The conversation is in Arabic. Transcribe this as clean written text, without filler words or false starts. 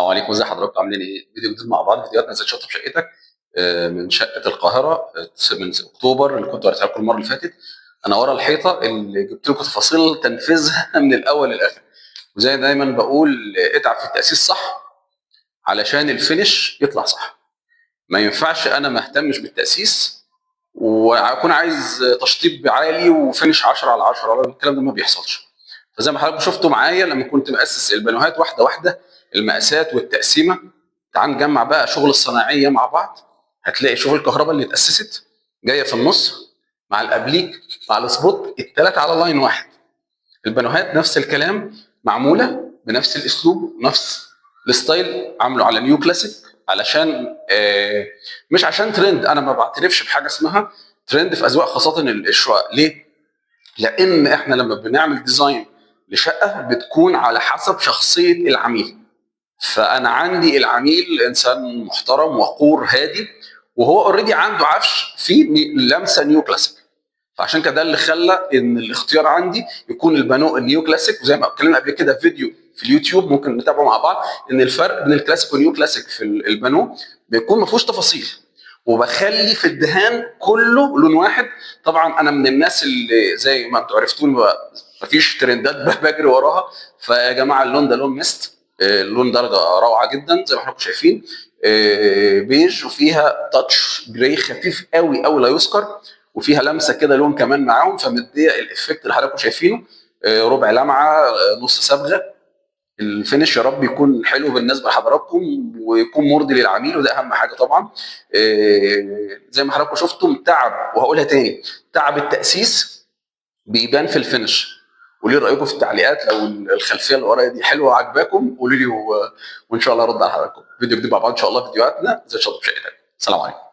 السلام عليكم، ازي حضراتكم؟ عاملين ايه؟ فيديو جديد مع بعض، فيديوهات نزلت شطب شقتك من شقه القاهره من اكتوبر اللي كنت وريتها لكم المره اللي فاتت. انا ورا الحيطه اللي جبت لكم تفاصيل تنفيذها من الاول للاخر. وزي دايما بقول اتعب في التاسيس صح علشان الفينش يطلع صح. ما ينفعش انا ما اهتمش بالتاسيس واكون عايز تشطيب عالي وفينش 10 على 10. الكلام ده ما بيحصلش. فزي ما حضراتكم شفتوا معايا لما كنت مؤسس البانوهات واحده واحده، المقاسات والتقسيمه. تعال نجمع بقى شغل الصناعيه مع بعض. هتلاقي شغل الكهرباء اللي اتاسست جايه في النص مع الابليك مع السبوت الثلاثه على لاين واحد. البانوهات نفس الكلام، معموله بنفس الاسلوب نفس الستايل، عامله على نيو كلاسيك علشان مش عشان ترند. انا ما بعترفش بحاجه اسمها ترند في اذواق، خاصه الشقق. ليه؟ لان احنا لما بنعمل ديزاين لشقه بتكون على حسب شخصيه العميل. فانا عندي العميل انسان محترم وقور هادي، وهو اوريدي عنده عفش فيه لمسه نيو كلاسيك. فعشان كده ده اللي خلى ان الاختيار عندي يكون البانو النيو كلاسيك. وزي ما اتكلمنا قبل كده في فيديو في اليوتيوب ممكن نتابعه مع بعض، ان الفرق بين الكلاسيك والنيو كلاسيك في البانو بيكون ما فيهوش تفاصيل، وبخلي في الدهان كله لون واحد. طبعا انا من الناس اللي زي ما انتم عرفتوني ما فيش ترندات بجري وراها. فيا جماعه اللون ده لون ميست، اللون درجه روعه جدا زي ما احنا شايفين، بيج وفيها تاتش جراي خفيف قوي قوي لا يذكر، وفيها لمسه كده لون كمان معاهم، فمديه الافكت اللي حضراتكم شايفينه. ربع لمعه، نص صبغه. الفينش يا رب يكون حلو بالنسبه لحضراتكم ويكون مرضي للعميل، وده اهم حاجه طبعا. زي ما حضراتكم شفتم تعب، وهقولها تاني، تعب التاسيس بيبان في الفينش. قولوا لي رايكم في التعليقات، لو الخلفيه اللي ورايا دي حلوه وعجباكم قولوا لي وان شاء الله ارد على حضراتكم. فيديو جديد مع بعض ان شاء الله، فيديوهاتنا زي شطب شقتك. سلام عليكم.